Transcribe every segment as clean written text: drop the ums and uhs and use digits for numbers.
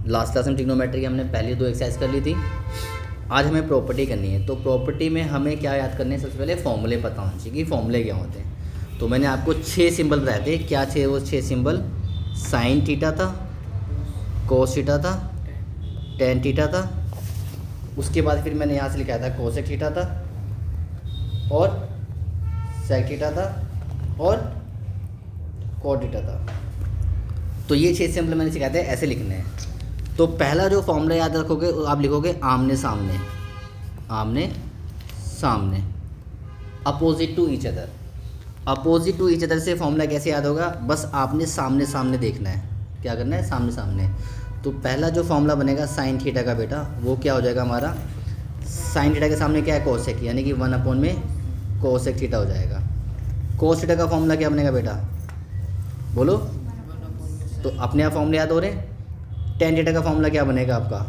Last class में trigonometry की हमने पहली 2 एक्सरसाइज कर ली थी। आज हमें प्रॉपर्टी करनी है। तो प्रॉपर्टी में हमें क्या याद करने है, सबसे पहले फॉर्मूले पता होने चाहिए कि फॉर्मूले क्या होते हैं। तो मैंने आपको 6 सिंबल बताए थे। क्या थे वो 6 सिंबल? साइन थीटा था, कोस थीटा था, टेन थीटा था, उसके बाद फिर मैंने यहाँ से लिखा था कोसेक थीटा था और सेक थीटा था और कॉट थीटा था। तो ये 6 सिंबल मैंने सिखाए थे, ऐसे लिखने हैं। तो पहला जो फॉर्मूला याद रखोगे आप लिखोगे आमने सामने, आमने सामने, opposite to each other. Opposite to each other से फॉर्मूला कैसे याद होगा? बस आपने सामने सामने देखना है। क्या करना है? सामने सामने। तो पहला जो फॉर्मूला बनेगा साइन थीटा का बेटा, वो क्या हो जाएगा हमारा? साइन थीटा के सामने क्या है? कोसेक, यानी कि 1 में कोसेक थीटा हो जाएगा। कोस थीटा का फॉर्मूला क्या बनेगा बेटा? बोलो। तो अपने आप फॉर्मूले याद हो रहे हैं। टेन थीटा का फॉर्मूला क्या बनेगा आपका?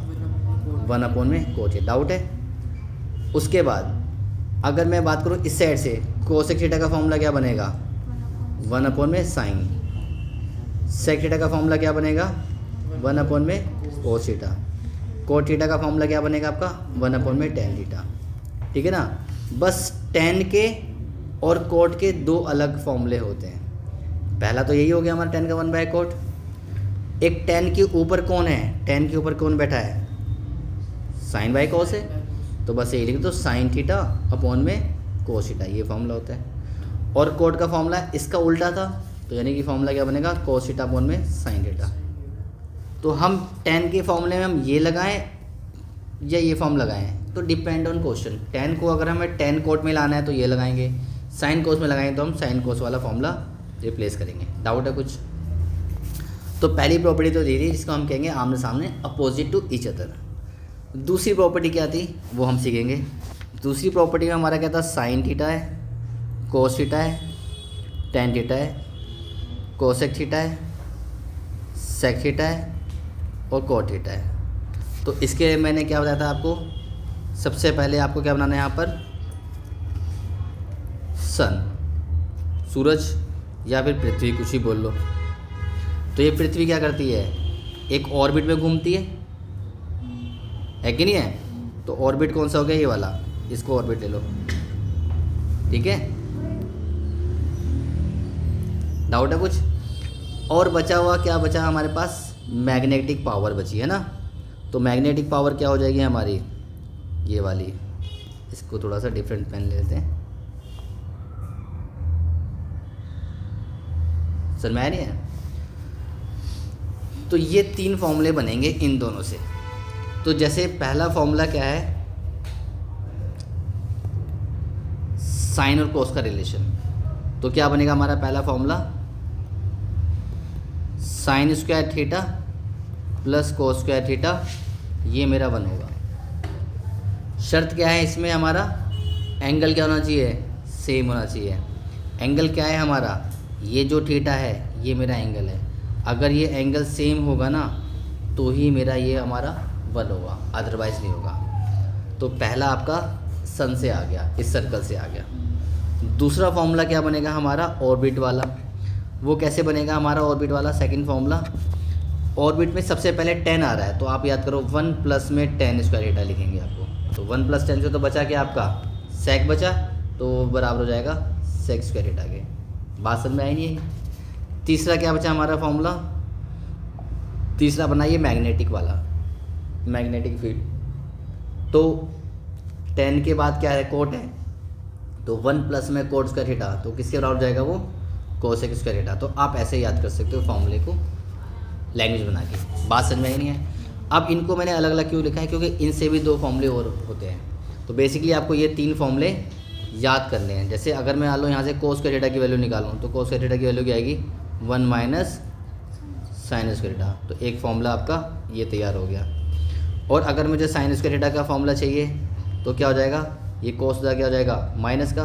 1 में कोट। डाउट है? उसके बाद अगर मैं बात करूँ इस साइड से, कोसेक थीटा का फॉर्मूला क्या बनेगा? 1 में साइन। सेक थीटा का फॉर्मूला क्या बनेगा? 1 में कोस थीटा। कोट थीटा का फॉर्मूला क्या बनेगा आपका? 1 में टेन थीटा। ठीक है ना? बस टेन के और कोट के 2 अलग फॉर्मूले होते हैं। पहला तो यही हो गया हमारा टेन का 1/कोट। एक टेन के ऊपर कौन है? टेन के ऊपर कौन बैठा है? साइन बाय कोस है। तो बस यही लिख दो, साइन थीटा अपॉन में कोस थीटा, ये फॉर्मूला होता है। और कोट का फॉर्मूला इसका उल्टा था, तो यानी कि फॉर्मूला क्या बनेगा? कोस थीटा अपॉन में साइन थीटा। तो हम टेन के फॉर्मूले में हम ये लगाएं या ये फॉर्म लगाएं, तो डिपेंड ऑन क्वेश्चन। टेन को अगर हमें टेन कोट में लाना है तो ये लगाएंगे, साइन कोस में लगाएंगे तो हम साइन कोस वाला फॉर्मूला रिप्लेस करेंगे। डाउट है कुछ? तो पहली प्रॉपर्टी तो दी थी जिसको हम कहेंगे आमने सामने, अपोजिट टू ईच अदर। दूसरी प्रॉपर्टी क्या थी वो हम सीखेंगे। दूसरी प्रॉपर्टी में हमारा क्या था? साइन थीटा है, कोस थीटा है, टेन थीटा है, कोसेक थीटा है, सेक थीटा है और कॉट थीटा है। तो इसके लिए मैंने क्या बताया था आपको? सबसे पहले आपको क्या बनाना है यहाँ पर? सन, सूरज या फिर पृथ्वी, कुछ ही बोल लो। तो ये पृथ्वी क्या करती है? एक ऑर्बिट में घूमती है कि नहीं है? तो ऑर्बिट कौन सा हो गया? ये वाला, इसको ऑर्बिट ले लो। ठीक है? डाउट है कुछ? और बचा हुआ क्या बचा हमारे पास? मैग्नेटिक पावर बची है ना। तो मैग्नेटिक पावर क्या हो जाएगी हमारी? ये वाली। इसको थोड़ा सा डिफरेंट पेन ले लेते हैं, समझ में आ रही है? तो ये 3 फॉर्मूले बनेंगे इन दोनों से। तो जैसे पहला फॉर्मूला क्या है? साइन और कोस का रिलेशन। तो क्या बनेगा हमारा पहला formula? Sine square theta plus cos square theta, ये मेरा 1 होगा। शर्त क्या है इसमें हमारा? एंगल क्या होना चाहिए? सेम होना चाहिए। एंगल क्या है हमारा? ये जो थीटा है ये मेरा एंगल है। अगर ये एंगल सेम होगा ना तो ही मेरा ये हमारा 1 होगा, अदरवाइज़ नहीं होगा। तो पहला आपका सन से आ गया, इस सर्कल से आ गया। दूसरा फॉर्मूला क्या बनेगा हमारा? ऑर्बिट वाला। वो कैसे बनेगा हमारा ऑर्बिट वाला? सेकंड फॉर्मूला, ऑर्बिट में सबसे पहले 10 आ रहा है तो आप याद करो 1 प्लस में टेन स्क्वायर थीटा लिखेंगे आपको। तो 1 + 10 से तो बचा क्या आपका? सेक बचा, तो बराबर हो जाएगा सेक स्क्वायर थीटा के। बात समझ में आई नहीं है? तीसरा क्या बचा हमारा फॉर्मूला? तीसरा बनाइए मैग्नेटिक वाला, मैग्नेटिक फील्ड। तो 10 के बाद क्या है? कोट है, तो 1 प्लस में कोट स्क्वायर थीटा, तो किसके बराबर हो जाएगा वो? Cosec square theta. तो आप ऐसे याद कर सकते हो फॉर्मूले को लैंग्वेज बना के। बात समझ में आई नहीं है? अब इनको मैंने अलग अलग क्यों लिखा है? क्योंकि इनसे भी 2 फॉर्मूले और होते हैं। तो बेसिकली आपको ये 3 फॉर्मूले याद करने हैं। जैसे अगर मैं मान लो यहाँ से कोस स्क्वायर थीटा की वैल्यू निकालूँ तो कोस स्क्वायर थीटा की वैल्यू क्या आएगी? 1 माइनस साइन स्क्वायर थीटा। तो एक फॉर्मूला आपका ये तैयार हो गया। और अगर मुझे साइन स्क्वायर थीटा का फॉर्मूला चाहिए तो क्या हो जाएगा? ये कोस का क्या हो जाएगा? माइनस का,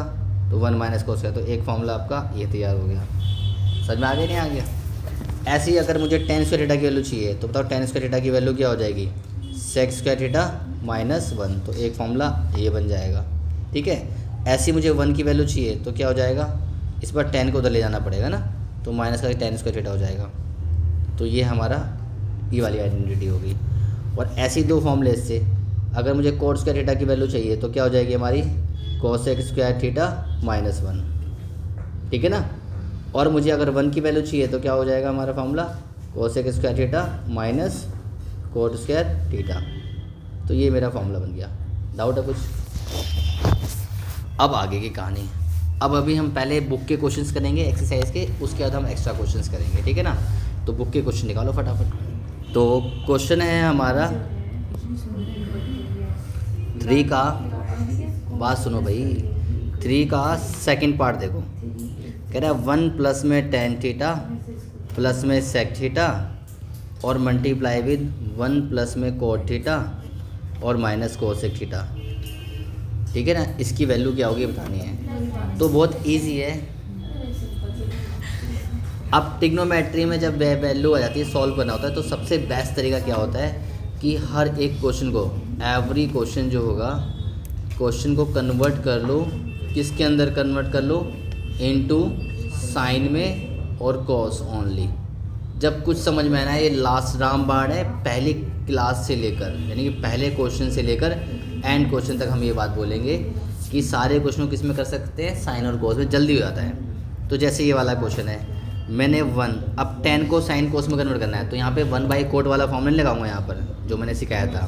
तो 1 माइनस कोस का। तो एक फॉर्मूला आपका ये तैयार हो गया। समझ में आ गया नहीं आ गया? ऐसे ही अगर मुझे टेन स्क्वायर थीटा की वैल्यू चाहिए तो बताओ टेन स्क्वायर थीटा की वैल्यू क्या हो जाएगी? Sec square theta minus 1। तो एक फॉर्मूला ये बन जाएगा। ठीक है? ऐसे मुझे 1 की वैल्यू चाहिए तो क्या हो जाएगा? इस पर 10 को उधर ले जाना पड़ेगा ना, तो माइनस का टेन स्क्वायर थीटा हो जाएगा। तो ये हमारा ये वाली आइडेंटिटी होगी। और ऐसी दो फॉर्मूले से अगर मुझे कोट स्क्वायर थीटा की वैल्यू चाहिए तो क्या हो जाएगी हमारी, कोसेक स्क्वायर थीटा -1, ठीक है ना। और मुझे अगर 1 की वैल्यू चाहिए तो क्या हो जाएगा हमारा formula, cosec square theta minus cot square theta. तो ये मेरा फार्मूला बन गया। डाउट है कुछ? अब आगे की कहानी। अब अभी हम पहले बुक के क्वेश्चंस करेंगे एक्सरसाइज के, उसके बाद हम एक्स्ट्रा क्वेश्चंस करेंगे, ठीक है ना। तो बुक के क्वेश्चन निकालो फटाफट। तो क्वेश्चन है हमारा 3 का, बात सुनो भाई, 3 का सेकंड पार्ट देखो। कह रहा है 1 प्लस में टेन थीटा प्लस में सेक थीटा और मल्टीप्लाई विद 1 प्लस में कोट थीटा और माइनस कोसेक थीटा, ठीक है ना। इसकी वैल्यू क्या होगी बतानी है। तो बहुत इजी है। अब ट्रिग्नोमेट्री में जब वैल्यू आ जाती है, सॉल्व करना होता है, तो सबसे बेस्ट तरीका क्या होता है कि हर एक क्वेश्चन को, एवरी क्वेश्चन जो होगा, क्वेश्चन को कन्वर्ट कर लो, किसके अंदर कन्वर्ट कर लो, इनटू साइन में और कॉस ओनली। जब कुछ समझ में आना है, ये लास्ट रामबाण है, पहली क्लास से लेकर, यानी कि पहले क्वेश्चन से लेकर एंड क्वेश्चन तक हम ये बात बोलेंगे कि सारे क्वेश्चन किस में कर सकते हैं, साइन और कोस में, जल्दी हो जाता है। तो जैसे ये वाला क्वेश्चन है, मैंने 1, अब 10 को साइन कोस में कन्वर्ट करना है, तो यहाँ पे 1/कोट वाला फॉर्मूला नहीं लगाऊंगा यहाँ पर, जो मैंने सिखाया था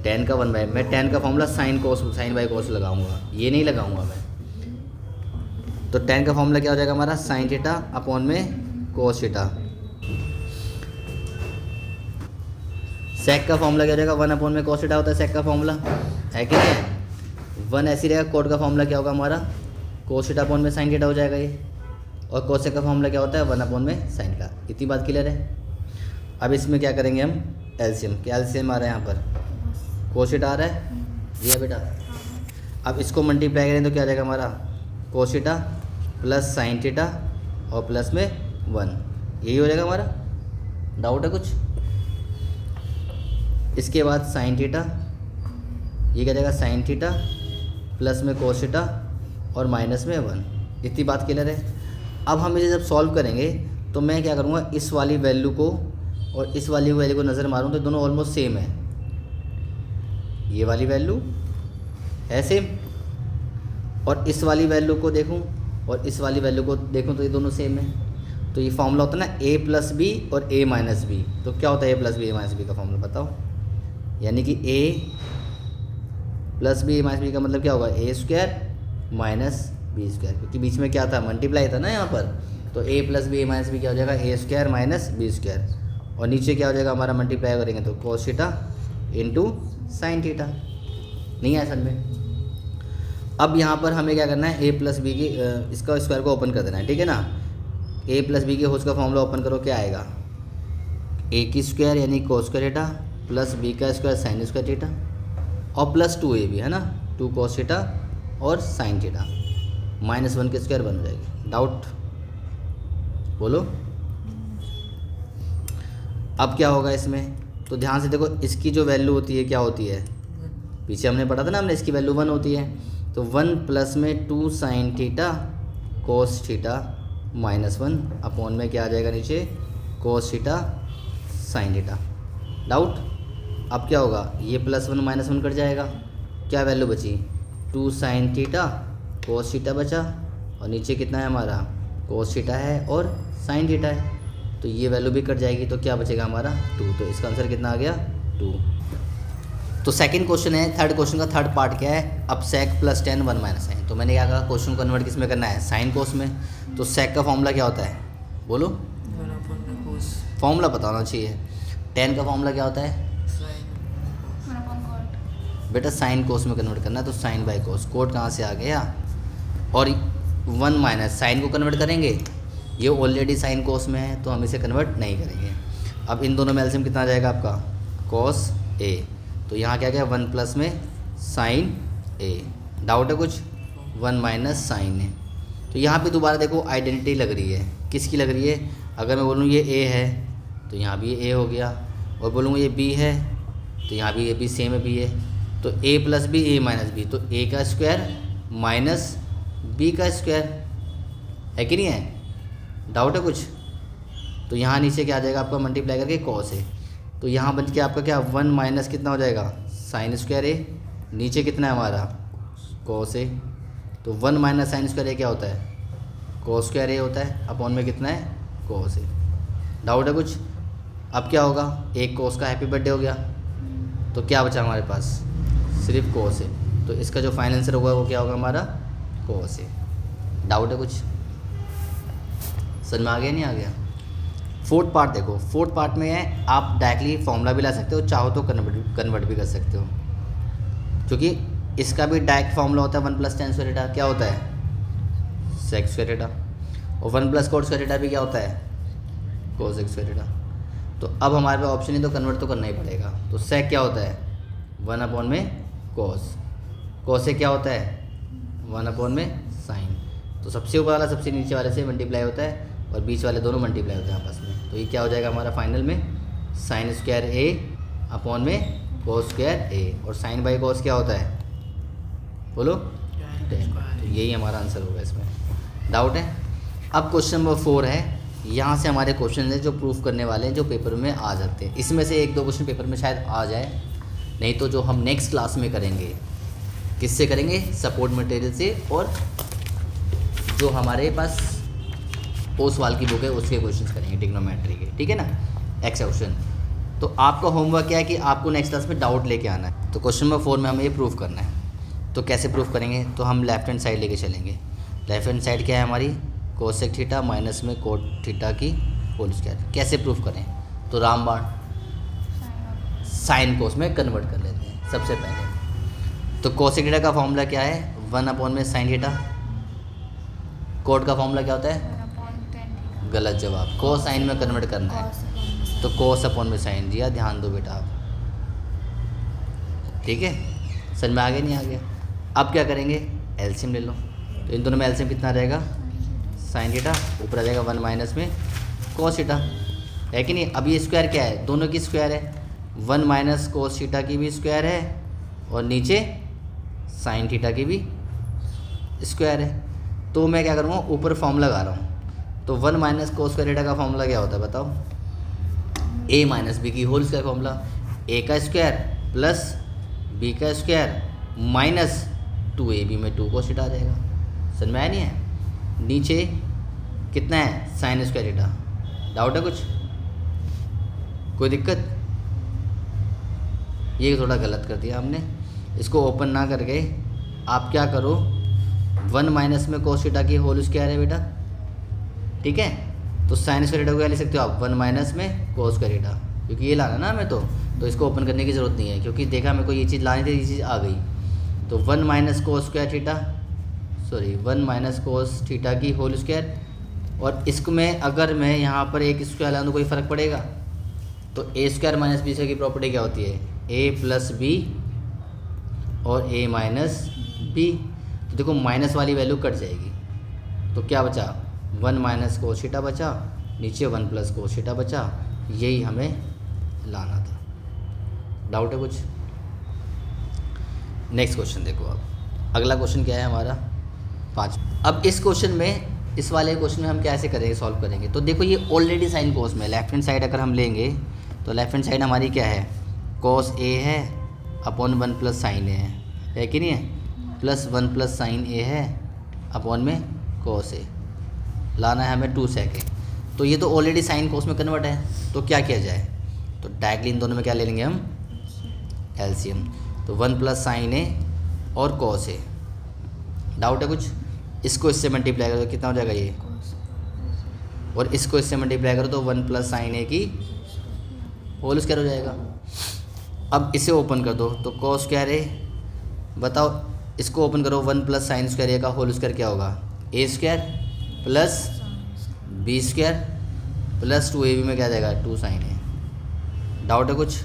10 का 1/, मैं 10 का फॉर्मूला साइन बाई कोस लगाऊंगा, ये नहीं लगाऊंगा मैं। तो 10 का फॉर्मूला क्या हो जाएगा हमारा, साइन थीटा अपॉन में कोस थीटा। सेक का फॉर्मूला क्या हो जाएगा, 1 अपॉन में कोस थीटा होता है सेक का फॉर्मूला, है कि नहीं। 1 ऐसी रहेगा। कोट का फॉर्मूला क्या होगा हमारा, कोस थीटा अपॉन में साइन थीटा हो जाएगा ये। और कोसेक का फॉर्मूला क्या होता है, 1 अपॉन में साइन का। इतनी बात क्लियर है। अब इसमें क्या करेंगे हम, एलसीएम। क्या एलसीएम आ रहा है यहाँ पर, कोस थीटा आ रहा है, जी है बेटा। अब इसको मल्टीप्लाई करें तो क्या आ जाएगा हमारा, cos theta plus sine theta और प्लस में 1, यही हो जाएगा हमारा। डाउट है कुछ? इसके बाद साइन थीटा, ये क्या जाएगा, साइन थीटा प्लस में कोस थीटा और माइनस में 1। इतनी बात क्लियर है। अब हम इसे जब सॉल्व करेंगे तो मैं क्या करूँगा, इस वाली वैल्यू को और इस वाली वैल्यू को नज़र मारूँ तो दोनों ऑलमोस्ट सेम है। ये वाली वैल्यू है सेम, और इस वाली वैल्यू को देखूँ और इस वाली वैल्यू को देखूँ तो ये दोनों सेम है। तो ये फार्मूला होता है ना a प्लस बी और a माइनस बी। तो क्या होता है a plus B a minus B का फार्मूला बताओ, यानी कि a plus B a minus B का मतलब क्या होगा, a square minus B square, क्योंकि बीच में क्या था, मल्टीप्लाई था ना यहाँ पर। तो a plus B a minus B क्या हो जाएगा, a square minus B square, और नीचे क्या हो जाएगा हमारा, मल्टीप्लाई करेंगे तो cos theta into sine theta. नहीं है असल में। अब यहाँ पर हमें क्या करना है, a प्लस बी की इसका स्क्वायर को ओपन कर देना है, ठीक है ना। a प्लस बी के होल का फॉर्मूला ओपन करो, क्या आएगा, a की स्क्वायर यानी कोस स्क्वायर थीटा प्लस b का स्क्वायर साइन स्क्वायर थीटा और प्लस 2a भी है ना, 2 कोस थीटा और साइन थीटा, -1 के स्क्वायर बन जाएगी। डाउट बोलो। अब क्या होगा इसमें, तो ध्यान से देखो, इसकी जो वैल्यू होती है क्या होती है, पीछे हमने पढ़ा था ना हमने, इसकी वैल्यू 1 होती है। तो 1 प्लस में 2 sine theta cos theta -1 upon में क्या आ जाएगा नीचे, cos theta sine theta. Doubt. अब क्या होगा, ये +1 -1 कट जाएगा, क्या वैल्यू बची, 2 साइन थीटा कोस थीटा बचा, और नीचे कितना है हमारा, कोस थीटा है और साइन थीटा है, तो ये वैल्यू भी कट जाएगी। तो क्या बचेगा हमारा 2। तो इसका आंसर कितना आ गया, 2। तो सेकंड क्वेश्चन है, थर्ड क्वेश्चन का थर्ड पार्ट क्या है, अब सेक प्लस 10 1 माइनस साइन। तो मैंने क्या कहा, क्वेश्चन कन्वर्ट किस में करना है, साइन कोस में। तो सेक का फॉर्मूला क्या होता है, बोलो, फॉर्मूला पता होना चाहिए। 10 का फॉर्मूला क्या होता है बेटा, साइन कोस में कन्वर्ट करना है, तो साइन बाई कोस, कोट कहाँ से आ गया, और 1 माइनस साइन को कन्वर्ट करेंगे, ये ऑलरेडी साइन कोस में है तो हम इसे कन्वर्ट नहीं करेंगे। अब इन दोनों में एलसीएम कितना आ जाएगा आपका, कोस a। तो यहाँ क्या गया, 1 प्लस में साइन a। डाउट है कुछ, 1 माइनस साइन a। तो यहाँ पे दोबारा देखो आइडेंटिटी लग रही है, किसकी लग रही है, अगर मैं बोलूँ ये a है तो यहाँ भी ये a हो गया, और बोलूँगा ये b है तो यहाँ भी ये b सेम है, b है। तो a plus B a minus B, तो a का स्क्वायर माइनस b का स्क्वायर, है कि नहीं है। डाउट है कुछ, तो यहाँ नीचे क्या आ जाएगा आपका, मल्टीप्लाई करके कॉस है। तो यहाँ बच के आपका क्या 1 माइनस कितना हो जाएगा साइन स्क्वायर ए, नीचे कितना है हमारा कॉस ए। तो 1 माइनस साइन स्क्वायर ए क्या होता है कॉस स्क्वायर ए होता है, अपॉन में कितना है कॉस ए। डाउट है कुछ? अब क्या होगा, एक कॉस का हैप्पी बर्थडे हो गया, तो क्या बचा हमारे पास सिर्फ कॉस ए। तो इसका जो फाइनल आंसर होगा वो क्या होगा हमारा कॉस ए। डाउट है कुछ? समझ में आ गया नहीं आ गया? फोर्थ पार्ट देखो, फोर्थ पार्ट में है आप डायरेक्टली फॉर्मूला भी ला सकते हो, चाहो तो कन्वर्ट भी कर सकते हो, क्योंकि इसका भी डायरेक्ट फॉर्मूला होता है 1 + tan स्क्वायर थीटा क्या होता है सेक स्क्वायर थीटा, और 1 + cot स्क्वायर थीटा भी क्या होता है कोसेक स्क्वायर थीटा। तो अब हमारे पास ऑप्शन है तो कन्वर्ट तो करना ही पड़ेगा। तो सेक क्या होता है 1 में कॉस, कॉसेक क्या होता है 1 में साइन। तो सबसे ऊपर वाला सबसे नीचे वाले से मल्टीप्लाई होता है और बीच वाले दोनों मल्टीप्लाई होते हैं आपस में। तो ये क्या हो जाएगा हमारा फाइनल में साइन स्क्वायर ए अपॉन में कॉस स्क्वायर ए, और साइन बाई कॉस क्या होता है बोलो 10। तो यही हमारा आंसर होगा इसमें। डाउट है? अब क्वेश्चन नंबर 4 है, यहाँ से हमारे क्वेश्चन है जो प्रूफ करने वाले हैं जो पेपर में आ जाते हैं। इसमें से 1-2 क्वेश्चन पेपर में शायद आ जाए, नहीं तो जो हम नेक्स्ट क्लास में करेंगे किससे करेंगे सपोर्ट मटेरियल से, और जो हमारे पास ओसवाल की बुक है उसके क्वेश्चंस करेंगे ट्रिग्नोमेट्री के, ठीक है ना एक्सेप्शन। तो आपका होमवर्क क्या है कि आपको नेक्स्ट क्लास में डाउट लेके आना है। तो क्वेश्चन नंबर 4 में हमें ये प्रूफ करना है। तो कैसे प्रूफ करेंगे, तो हम लेफ्ट हैंड साइड लेके चलेंगे। लेफ्ट हैंड साइड क्या है हमारी कोसेक थीटा माइनस में कोट थीटा की होल स्क्वायर। कैसे प्रूफ करें, तो रामबाण साइन कोस में कन्वर्ट कर लेते हैं सबसे पहले। तो कोसेक थीटा का फॉर्मूला क्या है 1 में साइन थीटा, कोट का फॉर्मूला क्या होता है गलत जवाब, कोस साइन में कन्वर्ट करना है तो कोस अपॉन में साइन दिया, ध्यान दो बेटा आप, ठीक है समझ में आ गया नहीं आ गया? अब क्या करेंगे एलसीएम ले लो। तो इन दोनों में एलसीएम कितना रहेगा साइन थीटा, ऊपर आ जाएगा 1 माइनस में कोस थीटा, है कि नहीं। अब ये स्क्वायर क्या है दोनों की स्क्वायर है, 1 माइनस कोस थीटा की भी स्क्वायर है और नीचे साइन थीटा की भी स्क्वायर है। तो मैं क्या करूँगा ऊपर फॉर्मूला लगा रहा हूँ। तो 1 माइनस कोस स्क्वायर थीटा का फॉर्मूला क्या होता है बताओ, a माइनस बी की होल स्क्वायर फॉर्मूला, a का स्क्वायर प्लस b का स्क्वायर माइनस 2ab में 2 कोस थीटा आ जाएगा। समझ में आया नहीं है? नीचे कितना है साइन स्क्वायर थीटा। डाउट है कुछ, कोई दिक्कत? ये थोड़ा गलत कर दिया हमने, इसको ओपन ना करके आप क्या करो 1 माइनस में कोस थीटा की होल स्क्वायर है बेटा, ठीक है। तो साइन स्क्वायर थीटा को क्या लिख सकते हो आप 1 माइनस में कोस स्क्वायर थीटा, क्योंकि ये लाना ना हमें तो इसको ओपन करने की ज़रूरत नहीं है, क्योंकि देखा मेरे को ये चीज़ लानी थी ये चीज़ आ गई। तो 1 minus cos square theta 1 minus cos theta की होल स्क्वायर, और इसको मैं अगर मैं यहाँ पर एक स्क्वायर लाऊँ तो कोई फ़र्क पड़ेगा। तो ए स्क्वायर माइनस बी स्क्वायर की प्रॉपर्टी क्या होती है ए प्लस बी और ए माइनस बी। तो देखो माइनस वाली वैल्यू कट जाएगी, तो क्या बचा 1 माइनस कोस थीटा बचा, नीचे 1 प्लस कोस थीटा बचा, यही हमें लाना था। डाउट है कुछ? नेक्स्ट क्वेश्चन देखो। अब अगला क्वेश्चन क्या है हमारा 5। अब इस क्वेश्चन में इस वाले क्वेश्चन में हम कैसे करेंगे सॉल्व करेंगे। तो देखो ये ऑलरेडी साइन कोस में लेफ्ट हैंड साइड अगर हम लेंगे तो लेफ्ट हैंड साइड हमारी क्या है कोस ए है अपॉन 1 प्लस साइन ए है कि नहीं है, प्लस 1 प्लस साइन ए है अपॉन में कोस ए, लाना है हमें 2 सेक ए। तो ये तो ऑलरेडी साइन कोस में कन्वर्ट है, तो क्या किया जाए, तो डायरेक्टली इन दोनों में क्या ले लेंगे हम एलसीएम। तो 1 प्लस साइन ए और कोस ए। डाउट है कुछ? इसको इससे मल्टीप्लाई करो तो कितना हो जाएगा ये, और इसको इससे मल्टीप्लाई करो तो 1 प्लस साइन ए की होल स्क्वायर हो जाएगा। अब इसे ओपन कर दो तो कोस स्क्वायर ए, बताओ इसको ओपन करो 1 प्लस साइन स्क्वायर ए का होल स्क्वायर क्या होगा a square plus b square plus 2ab में क्या जाएगा 2 साइन ए। डाउट है कुछ?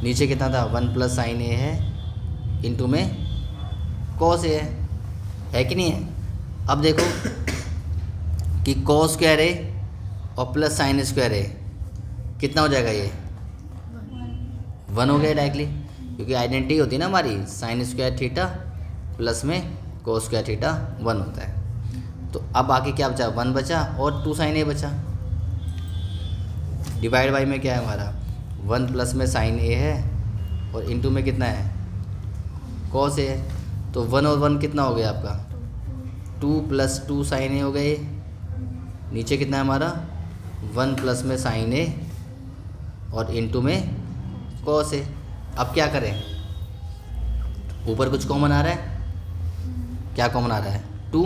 नीचे कितना था 1 प्लस साइन ए है इंटू में कॉस ए है कि नहीं है। अब देखो कि कॉस स्क्वायर ए और प्लस साइन स्क्वायर ए कितना हो जाएगा, ये 1 हो गया डायरेक्टली, क्योंकि आइडेंटिटी होती है ना हमारी साइन स्क्वायर थीटा प्लस में कोस स्क्वायर थीटा 1 होता है। तो अब आके क्या बचा 1 बचा और 2 साइन ए बचा, डिवाइड बाई में क्या है हमारा 1 प्लस में साइन ए है और इंटू में कितना है कॉस ए है। तो 1 और 1 कितना हो गया आपका 2 प्लस 2 साइन ए हो गया। ये नीचे कितना है हमारा 1 प्लस में साइन ए और इंटू में कॉस ए। अब क्या करें, ऊपर कुछ कॉमन आ रहा है, क्या कॉमन आ रहा है 2,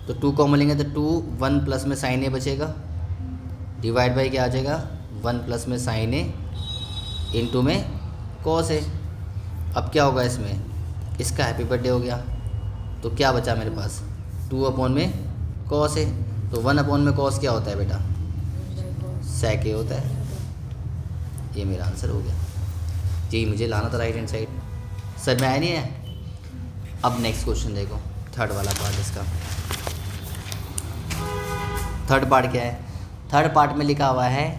तो 2 कॉमन लेंगे तो 2 1 प्लस में साइन ए बचेगा डिवाइड बाई क्या आ जाएगा 1 प्लस में साइन ए इंटू में कॉस ए। अब क्या होगा इसमें, इसका हैप्पी बर्थडे हो गया, तो क्या बचा मेरे पास 2 अपॉन में कॉस ए। तो 1 अपॉन में कॉस क्या होता है बेटा सेक ए होता है। ये मेरा आंसर हो गया जी, मुझे लाना था राइट हैंड साइड, सर में आया नहीं है। अब नेक्स्ट क्वेश्चन देखो, थर्ड वाला पार्ट इसका। थर्ड पार्ट क्या है, थर्ड पार्ट में लिखा हुआ है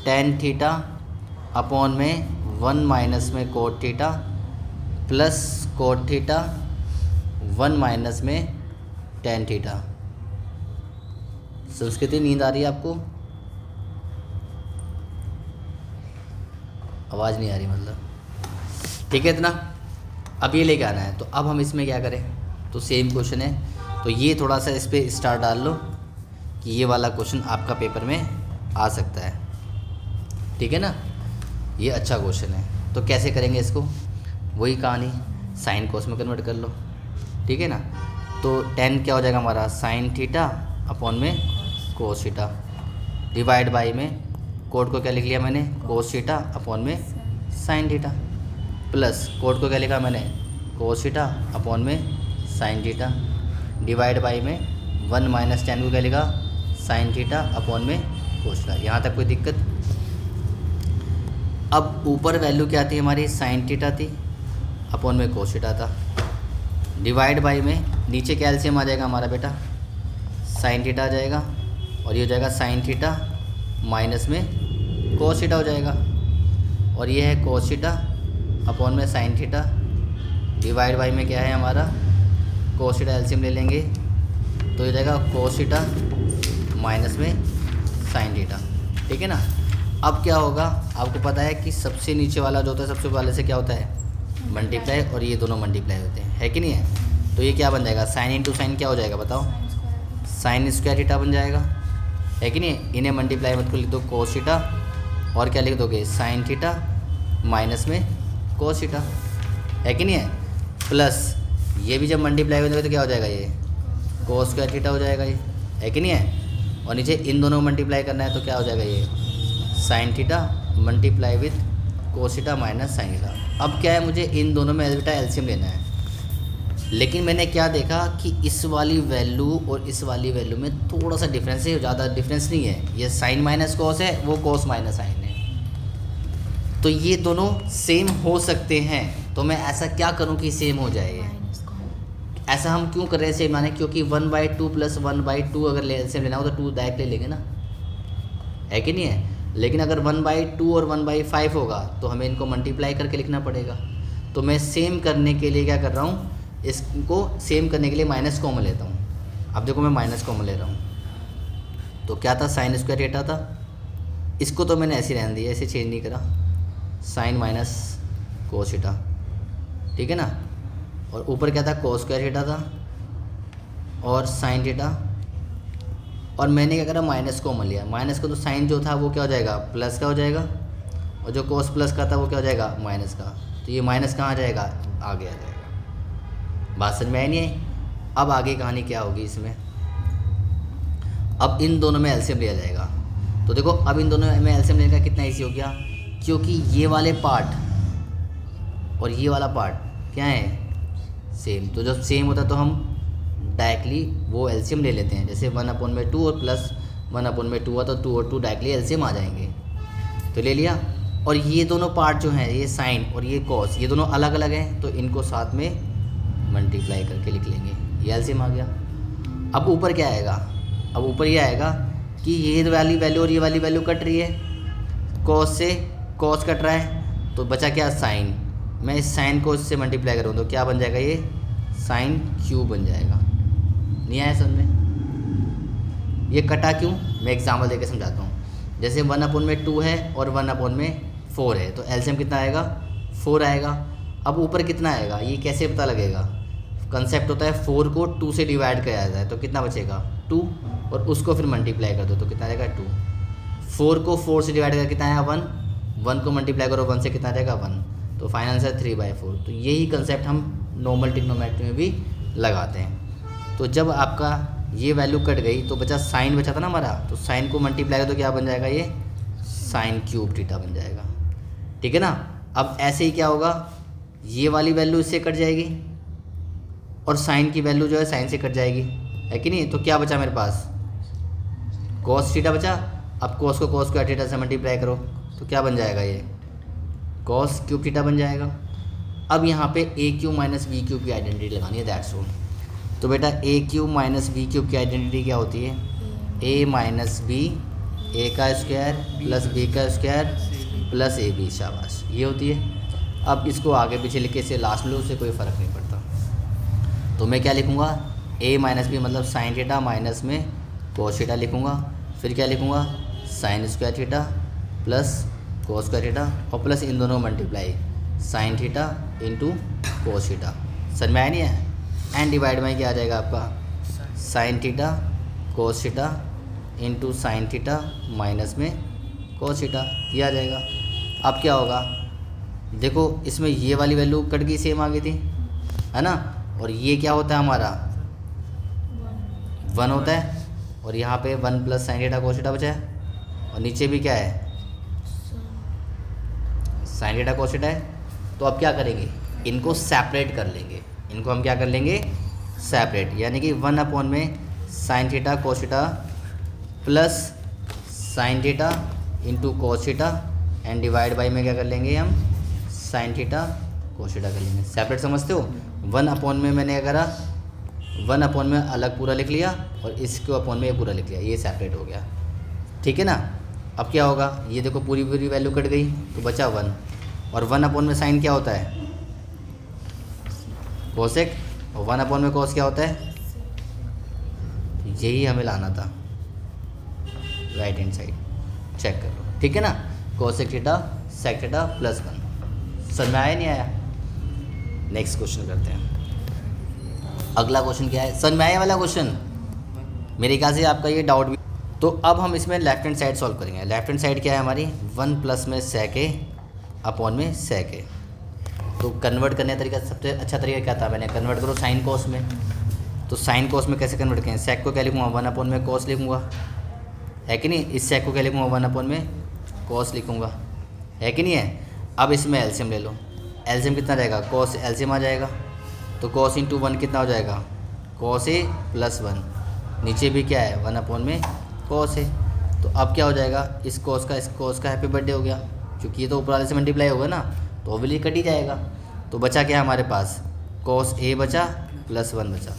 टेन थीटा अपॉन में 1 माइनस में cot theta plus cot theta 1 minus में टेन थीटा। संस्कृति नींद आ रही है आपको, आवाज़ नहीं आ रही मतलब, ठीक है इतना। अब ये लेके आना है, तो अब हम इसमें क्या करें, तो सेम क्वेश्चन है, तो ये थोड़ा सा इस पर स्टार डाल लो कि ये वाला क्वेश्चन आपका पेपर में आ सकता है, ठीक है ना। ये अच्छा क्वेश्चन है, तो कैसे करेंगे इसको, वही कहानी साइन कोस में कन्वर्ट कर लो, ठीक है ना। तो 10 क्या हो जाएगा हमारा साइन थीटा अपॉन में कोस थीटा डिवाइड बाई में कोड को क्या लिख लिया मैंने कोस थीटा अपॉन में साइन थीटा प्लस कोड को क्या लिखा मैंने कोस थीटा अपॉन में साइन थीटा डिवाइड बाई में 1 माइनस 10 को क्या लिखा साइन थीटा अपॉन में कोस थीटा। यहाँ तक कोई दिक्कत। अब ऊपर वैल्यू क्या थी हमारी साइन थीटा थी अपॉन में कोस थीटा था, डिवाइड बाई में नीचे क्या एलसीएम आ जाएगा हमारा बेटा साइन थीटा आ जाएगा और ये हो जाएगा साइन थीटा माइनस में कोस थीटा हो जाएगा और ये है कोस थीटा अपॉन में साइन थीटा डिवाइड बाई में क्या है हमारा कोस थीटा एलसीएम ले लेंगे तो ये जाएगा कोस थीटा माइनस में साइन थीटा, ठीक है ना। अब क्या होगा आपको पता है कि सबसे नीचे वाला जो होता है सबसे वाले से क्या होता है मल्टीप्लाई और ये दोनों मल्टीप्लाई होते हैं, है कि नहीं है। तो ये क्या बन जाएगा साइन इंटू साइन क्या हो जाएगा बताओ साइन स्क्वायर थीटा बन जाएगा, है कि नहीं। इन्हें मल्टीप्लाई मत को लिख दो कोस थीटा और क्या लिख दोगे साइन थीटा माइनस में कोस थीटा, है कि नहीं है। प्लस ये भी जब मल्टीप्लाई हो जाएगा तो क्या हो जाएगा ये कोस स्क्वायर थीटा हो जाएगा ये, है कि नहीं है। और नीचे इन दोनों मल्टीप्लाई करना है तो क्या हो जाएगा ये sine theta multiply with cos theta minus sine theta. अब क्या है मुझे इन दोनों में बेटा एलसीएम लेना है, लेकिन मैंने क्या देखा कि इस वाली वैल्यू और इस वाली वैल्यू में थोड़ा सा डिफरेंस है, ज़्यादा डिफरेंस नहीं है। ये साइन माइनस कोस है वो कोस माइनस साइन है, तो ये दोनों सेम हो सकते हैं। तो मैं ऐसा क्या करूं कि सेम हो जाए। ऐसा हम क्यों कर रहे हैं सेम माने क्योंकि 1/2 प्लस 1/2 अगर एलसीएम लेना हो तो 2 डायरेक्ट ले लेंगे ना, है कि नहीं है। लेकिन अगर 1/2 और 1/5 होगा तो हमें इनको मल्टीप्लाई करके लिखना पड़ेगा। तो मैं सेम करने के लिए क्या कर रहा हूँ इसको सेम करने के लिए माइनस कॉमन लेता हूँ। अब देखो मैं माइनस कॉमन ले रहा हूँ तो क्या था साइन स्क्वायर थीटा था, इसको तो मैंने ऐसे रहने दिया, ऐसे चेंज नहीं करा साइन माइनस कोस थीटा, ठीक है ना। और ऊपर क्या था कोस स्क्वायर थीटा था और साइन थीटा और मैंने क्या करा माइनस कॉमन लिया। माइनस को तो साइन जो था वो क्या हो जाएगा प्लस का हो जाएगा और जो कोस प्लस का था वो क्या हो जाएगा माइनस का। तो ये माइनस कहाँ आ जाएगा आगे आ जाएगा। बात समझ में आई नहीं आई। अब आगे कहानी क्या होगी इसमें, अब इन दोनों में एलसीएम लिया जाएगा। तो देखो अब इन दोनों में एलसीएम लेने का कितना ईजी हो गया क्योंकि ये वाले पार्ट और ये वाला पार्ट क्या है सेम। तो जब सेम होता है तो हम डायरेक्टली वो एलसीएम ले लेते हैं। जैसे 1/2 और प्लस 1/2 हुआ तो 2 और 2 डायरेक्टली एलसीएम आ जाएंगे, तो ले लिया। और ये दोनों पार्ट जो हैं ये साइन और ये कॉस ये दोनों अलग अलग हैं तो इनको साथ में मल्टीप्लाई करके लिख लेंगे, ये एलसीएम आ गया। अब ऊपर क्या आएगा, अब ऊपर ये आएगा कि ये वाली वैल्यू और ये वाली वैल्यू कट रही है, कॉस से कॉस कट रहा है तो बचा क्या साइन। मैं इस साइन को इससे मल्टीप्लाई करूँ तो क्या बन जाएगा ये साइन क्यूब बन जाएगा। नहीं आया समझ में, ये कटा क्यों मैं एग्जाम्पल देके समझाता हूँ। जैसे 1/2 है और 1/5 4 है, तो एलसीएम कितना आएगा 4 आएगा। अब ऊपर कितना आएगा ये कैसे पता लगेगा, कंसेप्ट होता है 4 को 2 से डिवाइड किया जाता है, तो कितना बचेगा 2, और उसको फिर मल्टीप्लाई कर दो तो कितना आएगा 2। 4 को 4 से डिवाइड करके कितना आया 1, 1 को मल्टीप्लाई करो 1 से कितना आएगा 1, तो फाइनल आंसर 3/4। तो यही कंसेप्ट हम नॉर्मल ट्रिग्नोमेट्री में भी लगाते हैं। तो जब आपका ये वैल्यू कट गई तो बचा साइन बचा था ना हमारा, तो साइन को मल्टीप्लाई करो तो क्या बन जाएगा, ये साइन क्यूब थीटा बन जाएगा। ठीक है ना। अब ऐसे ही क्या होगा, ये वाली वैल्यू इससे कट जाएगी और साइन की वैल्यू जो है साइन से कट जाएगी, है कि नहीं। तो क्या बचा मेरे पास, कॉस थीटा बचा। अब कॉस को कॉस स्क्वायर थीटा से मल्टीप्लाई करो तो क्या बन जाएगा, ये कॉस क्यूब थीटा बन जाएगा। अब यहाँ पे ए क्यूब माइनस बी क्यूब की आइडेंटिटी लगानी है, दैट्स ऑल। तो बेटा ए क्यूब माइनस बी क्यूब की आइडेंटिटी क्या होती है, ए माइनस बी, ए का स्क्वायर प्लस बी का स्क्वायर प्लस ए बी, शाबाश, ये होती है। अब इसको आगे पीछे लिख के इसे लास्ट में लो, उससे कोई फ़र्क नहीं पड़ता। तो मैं क्या लिखूँगा, ए माइनस बी मतलब साइन थीटा माइनस में कोस थीटा लिखूँगा, फिर क्या लिखूँगा sine square theta plus cos square theta और प्लस इन दोनों multiply sine theta into cos theta. समझ में आया नहीं है। एंड डिवाइड में क्या आ जाएगा आपका sine theta cos theta into sine theta minus में कोस थीटा, ये आ जाएगा। अब क्या होगा, देखो इसमें ये वाली वैल्यू कट गई, सेम आ गई थी, है ना। और ये क्या होता है हमारा 1 होता है, और यहाँ पे 1 plus sine theta cos theta बचा है, और नीचे भी क्या है साइन थीटा कोस थीटा है। तो अब क्या करेंगे, इनको सेपरेट कर लेंगे, इनको हम क्या कर लेंगे सेपरेट, यानी कि 1 में sine theta cos theta plus sine theta into cos theta and divide by में क्या कर लेंगे हम साइन थीटा कोस थीटा कर लेंगे। सेपरेट समझते हो। 1 में मैंने क्या करा, 1 में अलग पूरा लिख लिया और इसके अपॉन में ये पूरा लिख लिया, ये सेपरेट हो गया। ठीक है ना। अब क्या होगा, ये देखो पूरी पूरी वैल्यू कट गई तो बचा 1, और 1 में साइन क्या होता है कोसेक, और 1 में कोस क्या होता है, यही हमें लाना था राइट हैंड साइड, चेक कर लो। ठीक है ना। Cosec theta sec theta plus 1। समझ में आया नहीं आया। नेक्स्ट क्वेश्चन करते हैं। अगला क्वेश्चन क्या है, समझ में आया वाला क्वेश्चन, मेरे ख्याल से आपका ये डाउट भी। तो अब हम इसमें लेफ्ट हैंड साइड सॉल्व करेंगे। लेफ्ट हैंड साइड क्या है हमारी 1 प्लस में सेक ए अपॉन में सेक ए। तो कन्वर्ट करने का तरीका सबसे अच्छा तरीका क्या था, मैंने कन्वर्ट करो साइन कोस में। तो साइन कोस में कैसे कन्वर्ट करें, सेक को क्या लिखूँगा 1 में कोस लिखूँगा, है कि नहीं। इस सेक को क्या लिखूँगा 1 में कोस लिखूँगा, है कि नहीं है। अब इसमें एलसीएम ले लो, एलसीएम कितना रहेगा कोस एलसीएम आ जाएगा, तो कोस इंटू 1 कितना हो जाएगा कोस ए प्लस 1, नीचे भी क्या है 1 में कोस है। तो अब क्या हो जाएगा, इस कोस का हैप्पी बर्थडे हो गया, क्योंकि ये तो ऊपर वाले से मल्टीप्लाई होगा ना, तो ओवली कट ही जाएगा। तो बचा क्या हमारे पास कोस ए बचा प्लस 1 बचा।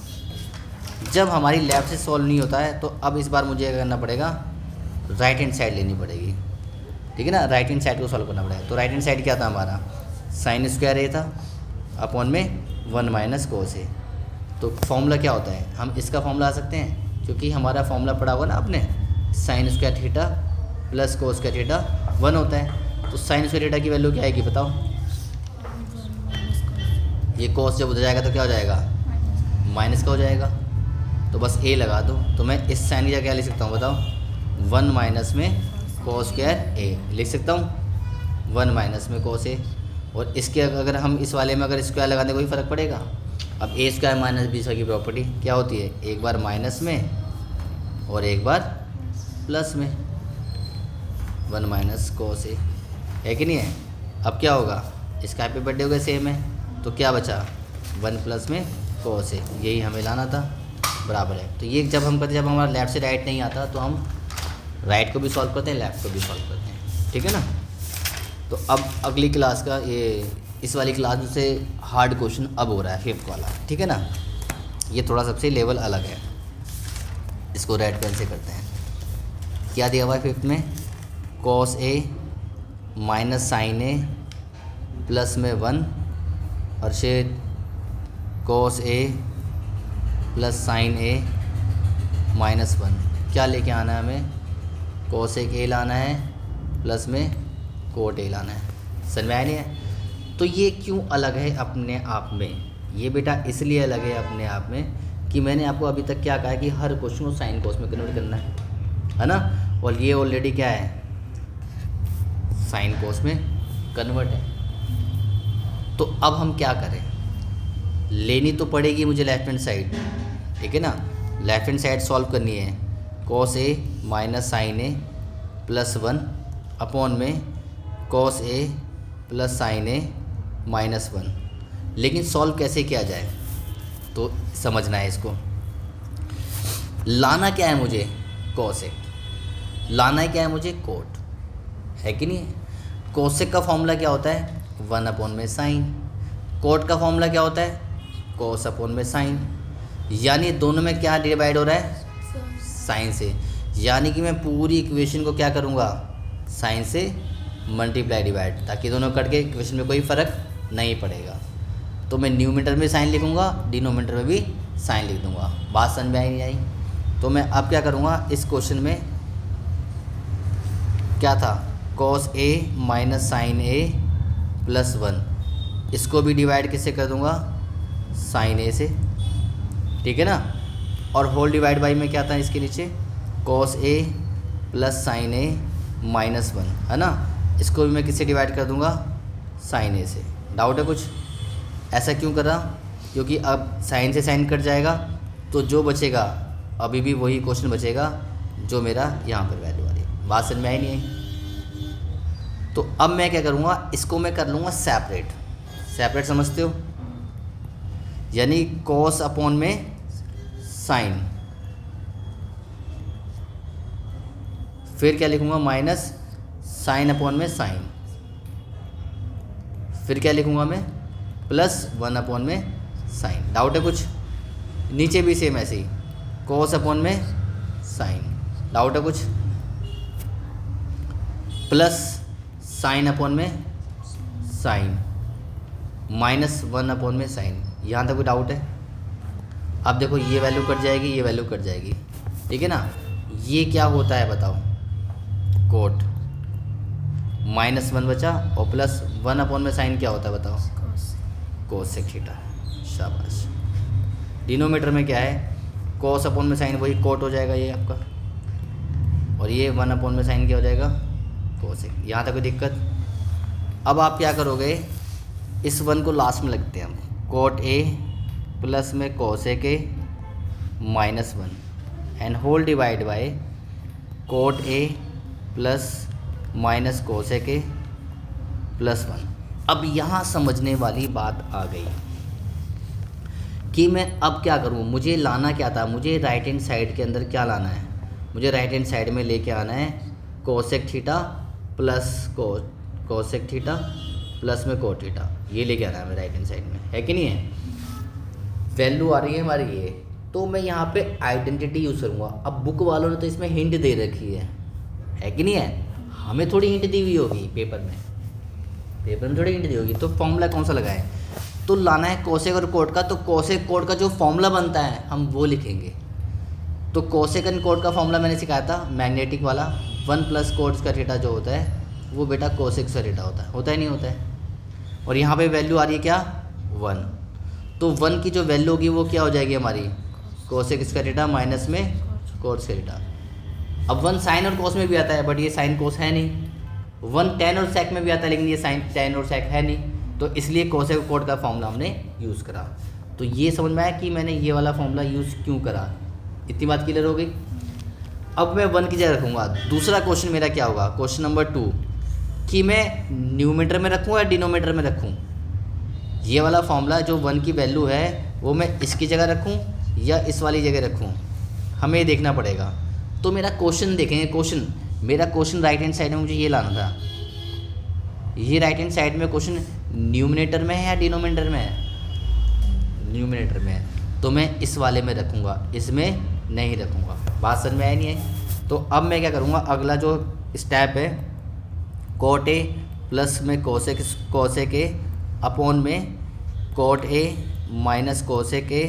जब हमारी लेफ्ट से सॉल्व नहीं होता है तो अब इस बार मुझे क्या करना पड़ेगा, राइट हैंड साइड लेनी पड़ेगी। ठीक है ना, राइट हैंड साइड को सॉल्व करना पड़ेगा। तो राइट हैंड साइड क्या था हमारा साइन स्क्वायर ए था अपॉन में 1 माइनस कोस ए। तो फॉर्मूला क्या होता है, हम इसका फॉर्मूला आ सकते हैं, क्योंकि हमारा फॉर्मूला पड़ा हुआ ना आपने, sine square theta plus cos square theta 1 होता है। तो साइन स्क्वायर थीटा की वैल्यू क्या आएगी बताओ, ये कोस जब उधर जाएगा तो क्या हो जाएगा माइनस का हो जाएगा, तो बस ए लगा दो। तो मैं इस साइन की जगह क्या लिख सकता हूँ बताओ, 1 माइनस में कोस स्क्वायर ए लिख सकता हूँ, 1 माइनस में कोस ए। और इसके अगर हम इस वाले में अगर स्क्वायर लगाने कोई फ़र्क पड़ेगा। अब ए स्क्वायर माइनस बी स्क्वायर की प्रॉपर्टी क्या होती है, एक बार माइनस में और एक बार प्लस में, 1 माइनस कोस ए, है कि नहीं है। अब क्या होगा, इसका हैप्पी बर्थडे हो गया सेम है, तो क्या बचा 1 प्लस में कोस ए, यही हमें लाना था, बराबर है। तो ये जब हम करते जब हमारा लेफ़्ट से राइट नहीं आता तो हम राइट को भी सॉल्व करते हैं, लेफ़्ट को भी सॉल्व करते हैं। ठीक है ना। तो अब अगली क्लास का ये इस वाली क्लास से हार्ड क्वेश्चन अब हो रहा है 5th वाला। ठीक है ना, ये थोड़ा सबसे लेवल अलग है, इसको रेड पेन से करते हैं। क्या दिया हुआ है 5th में, cos A minus sign A plus में 1 और shade cos A plus sign A minus 1। क्या लेके आना है हमें, कॉस ए लाना है प्लस में कोट ए लाना है। समझ में आया नहीं है? तो ये क्यों अलग है अपने आप में? ये बेटा इसलिए अलग है अपने आप में कि मैंने आपको अभी तक क्या कहा है कि हर क्वेश्चन को साइन कोस में कन्वर्ट करना है ना। और ये ऑलरेडी क्या है, साइन कोस में कन्वर्ट है। तो अब हम क्या करें, लेनी तो पड़ेगी मुझे लेफ्ट हैंड साइड, ठीक है ना। लेफ्ट हैंड साइड सॉल्व करनी है, cos A minus sign A plus 1 upon में cos A plus sign A minus 1। लेकिन सॉल्व कैसे किया जाए तो समझना है इसको। लाना क्या है मुझे, कॉसेक। लाना है क्या है मुझे, कोट, है कि नहीं है। कोसेक का फॉर्मूला क्या होता है, 1 अपॉन में साइन। कोट का फॉर्मूला क्या होता है, कोस अपॉन में साइन। यानी दोनों में क्या डिवाइड हो रहा है, साइन से। यानी कि मैं पूरी इक्वेशन को क्या करूँगा, साइन से मल्टीप्लाई डिवाइड, ताकि दोनों कट के इक्वेशन में कोई फ़र्क नहीं पड़ेगा। तो मैं न्यूमरेटर में साइन लिखूँगा, डिनोमिनेटर में भी साइन लिख दूँगा। बात समझ में आई नहीं आई? तो मैं अब क्या करूँगा, इस क्वेश्चन में क्या था, cos A minus sign A plus 1, इसको भी डिवाइड किससे कर दूँगा, साइन ए से, ठीक है ना। और होल डिवाइड बाई में क्या था इसके नीचे, cos A plus sign A minus 1, है ना। इसको भी मैं किससे डिवाइड कर दूँगा, साइन ए से। डाउट है कुछ? ऐसा क्यों कर रहा, क्योंकि अब साइन से साइन कट जाएगा तो जो बचेगा अभी भी वही क्वेश्चन बचेगा जो मेरा यहाँ पर वैल्यू आ रही है। बात समझ में आई नहीं आई? तो अब मैं क्या करूँगा, इसको मैं कर लूँगा सेपरेट। सेपरेट समझते हो, यानी कॉस अपॉन में साइन, फिर क्या लिखूँगा, माइनस साइन अपॉन में साइन, फिर क्या लिखूँगा मैं, प्लस 1 अपॉन में साइन। डाउट है कुछ? नीचे भी सेम ऐसे ही, कॉस अपॉन में साइन। डाउट है कुछ? प्लस साइन अपॉन में साइन माइनस 1 अपॉन में साइन। यहाँ तक कोई डाउट है? अब देखो ये वैल्यू कट जाएगी, ये वैल्यू कट जाएगी, ठीक है ना। ये क्या होता है बताओ, कोट, माइनस 1 बचा और प्लस 1 अपॉन में साइन क्या होता है बताओ, कोसेक थीटा। शाबाश। डिनोमीटर में क्या है, कॉस अपॉन में साइन, वही कोट हो जाएगा ये आपका, और ये 1 अपॉन में साइन क्या हो जाएगा, कोसेक। यहाँ तक कोई दिक्कत? अब आप क्या करोगे, इस 1 को लास्ट में लगते हैं हम, कोट ए प्लस में cosec A minus 1 and whole divide by cot A plus minus cosec A plus 1। अब यहाँ समझने वाली बात आ गई कि मैं अब क्या करूँ। मुझे लाना क्या था, मुझे राइट हैंड साइड के अंदर क्या लाना है, मुझे राइट हैंड साइड में लेके आना है cosec theta plus cosec theta plus में कोट थीटा, ये लेके आना है मैं राइट हैंड साइड में, है कि नहीं है। वैल्यू आ रही है हमारी ये, तो मैं यहाँ पे आइडेंटिटी यूज़ करूँगा। अब बुक वालों ने तो इसमें हिंट दे रखी है कि नहीं है। हमें थोड़ी हिंट दी हुई होगी पेपर में थोड़ी हिंट दी होगी। तो फॉर्मूला कौन सा लगाए, तो लाना है कोसेक और कोट का। तो कोसेक कोट का जो फॉर्मूला बनता है हम वो लिखेंगे। तो कोसेक एंड कोट का फॉर्मूला मैंने सिखाया था, मैग्नेटिक वाला, 1 प्लस कोट का थीटा जो होता है वो बेटा कोसेक का थीटा होता है नहीं होता है। और यहाँ पे वैल्यू आ रही है क्या, 1। तो 1 की जो वैल्यू होगी वो क्या हो जाएगी हमारी, कोसेक इसका थीटा माइनस में कोट का थीटा। अब 1 साइन और कोस में भी आता है, बट ये साइन कोस है नहीं। 1 टैन और सेक में भी आता है, लेकिन ये साइन टैन और सेक है नहीं। तो इसलिए कोसेक और कोट का फॉर्मूला हमने यूज़ करा। तो ये समझ में आया कि मैंने ये वाला फॉर्मूला यूज़ क्यों करा। इतनी बात क्लियर हो गई। अब मैं 1 की जगह रखूँगा। दूसरा क्वेश्चन मेरा क्या होगा, क्वेश्चन नंबर 2, कि मैं न्यूमरेटर में रखूँ या डिनोमिनेटर में रखूँ। ये वाला फॉर्मूला जो 1 की वैल्यू है वो मैं इसकी जगह रखूँ या इस वाली जगह रखूँ, हमें ये देखना पड़ेगा। तो मेरा क्वेश्चन देखेंगे, मेरा क्वेश्चन राइट हैंड साइड में मुझे ये लाना था। ये राइट हैंड साइड में क्वेश्चन न्यूमरेटर में है या डिनोमिनेटर में है, न्यूमरेटर में है। तो मैं इस वाले में रखूँगा, इसमें नहीं रखूँगा। बात समझ में आई नहीं है। तो अब मैं क्या करूँगा, अगला जो स्टेप है, कोट ए प्लस में कोसेक ए अपॉन में cot A minus cosec A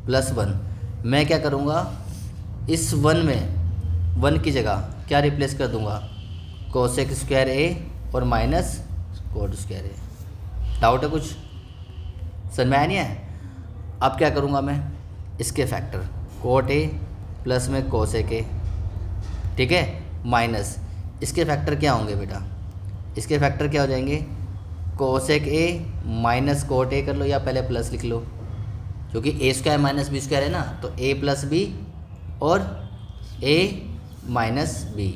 plus 1। मैं क्या करूँगा, इस 1 में 1 की जगह क्या रिप्लेस कर दूँगा, कोसेक स्क्वायर ए और माइनस कोट स्क्वायर ए। डाउट है कुछ? समझ में आया नहीं है? अब क्या करूँगा मैं, इसके फैक्टर कोट ए प्लस में कोसेक ए, ठीक है, माइनस इसके फैक्टर क्या होंगे बेटा, इसके फैक्टर क्या हो जाएंगे, cosec A minus cot A कर लो या पहले प्लस लिख लो, क्योंकि ए स्क्वायर माइनस बी स्क्वायर है ना, तो ए प्लस बी और ए माइनस बी।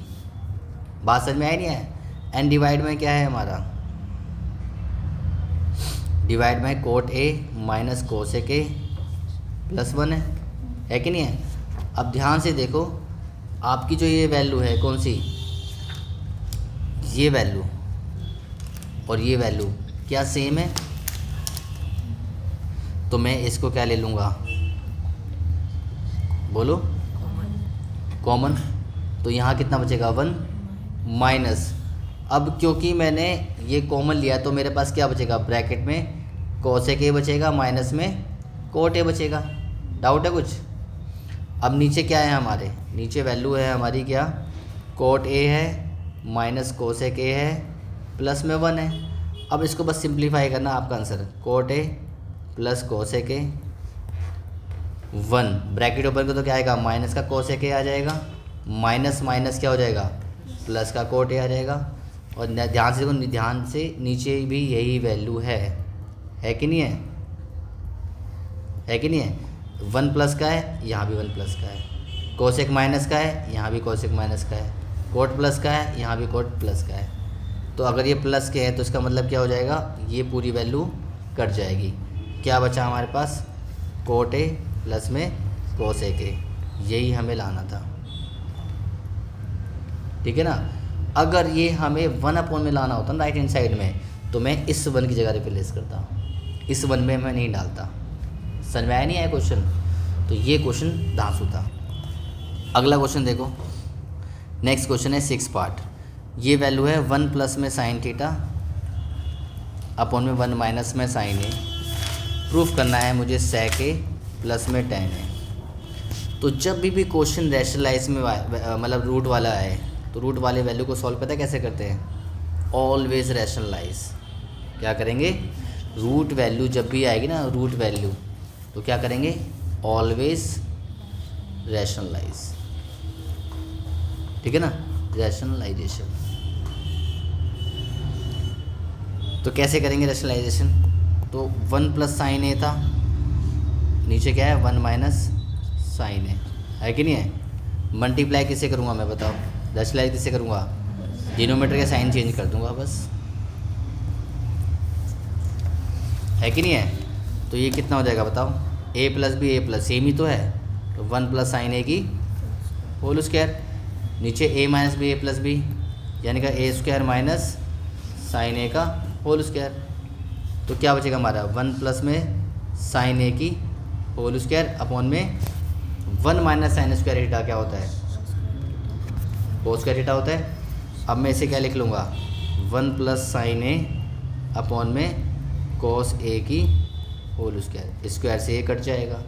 बात समझ में आई नहीं है? एंड डिवाइड में क्या है हमारा, डिवाइड में cot A minus cosec A plus 1 है कि नहीं है? अब ध्यान से देखो, आपकी जो ये वैल्यू है कौन सी, ये वैल्यू और ये वैल्यू क्या सेम है? तो मैं इसको क्या ले लूँगा, बोलो, कॉमन। तो यहाँ कितना बचेगा 1 माइनस, अब क्योंकि मैंने ये कॉमन लिया तो मेरे पास क्या बचेगा, ब्रैकेट में कोसेक ए बचेगा माइनस में कोट ए बचेगा। डाउट है कुछ? अब नीचे क्या है हमारे, नीचे वैल्यू है हमारी क्या, कोट ए है माइनस कोसेक ए है प्लस में 1 है। अब इसको बस सिंप्लीफाई करना, आपका answer coat A plus cosec A 1, bracket open को तो क्या आएगा, माइनस का कोसेक ए आ जाएगा, माइनस माइनस क्या हो जाएगा, प्लस का कोट ए आ जाएगा। और ध्यान से देखो, ध्यान से नीचे भी यही वैल्यू है कि नहीं है कि नहीं है? 1 प्लस का है, यहाँ भी 1 प्लस का है, कोसेक माइनस का है, यहाँ भी कोसेक माइनस का है, कोट प्लस का है, यहाँ भी कोट प्लस का है। तो अगर ये प्लस के हैं तो इसका मतलब क्या हो जाएगा, ये पूरी वैल्यू कट जाएगी। क्या बचा हमारे पास, कोट ए प्लस में कोसेक ए, यही हमें लाना था, ठीक है ना। अगर ये हमें 1 अपॉन में लाना होता ना राइट हैंड साइड में, तो मैं इस 1 की जगह रिप्लेस करता, इस 1 में मैं नहीं डालता। समझ में आया नहीं आया क्वेश्चन? तो ये क्वेश्चन धांसू था। अगला क्वेश्चन देखो, नेक्स्ट क्वेश्चन है 6 पार्ट। ये वैल्यू है 1 प्लस में साइन थीटा अपॉन में 1 माइनस में साइन ए। प्रूफ करना है मुझे सेक ए प्लस में टेन ए। तो जब भी क्वेश्चन रैशनलाइज में मतलब रूट वाला है, तो रूट वाले वैल्यू को सॉल्व पता है कैसे करते हैं, ऑलवेज रैशनलाइज। क्या करेंगे, रूट वैल्यू जब भी आएगी ना, रूट वैल्यू, तो क्या करेंगे, ऑलवेज रैशनलाइज, ठीक है ना, रैशनलाइजेशन। तो कैसे करेंगे रैशनलाइजेशन, तो 1 प्लस साइन ए था, नीचे क्या है 1 माइनस साइन ए, है कि नहीं है? मल्टीप्लाई किससे करूँगा मैं, बताओ, रैशनलाइज किससे करूँगा, डिनोमिनेटर का साइन चेंज कर दूँगा बस, है कि नहीं है? तो ये कितना हो जाएगा बताओ, ए प्लस बी, ए प्लस सेम ही तो है, तो 1 प्लस साइन ए की होल स्क्वायर, नीचे ए माइनस बी ए प्लस बी, यानी कि ए स्क्वायर माइनस साइन ए का होल स्क्वायर। तो क्या बचेगा हमारा, 1 प्लस में साइन ए की होल स्क्वायर अपॉन में 1 माइनस साइन स्क्वायर थीटा क्या होता है, कोस स्क्वायर थीटा होता है। अब मैं इसे क्या लिख लूँगा, 1 प्लस साइन ए अपॉन में कोस ए की होल स्क्वायर, स्क्वायर से ए कट जाएगा,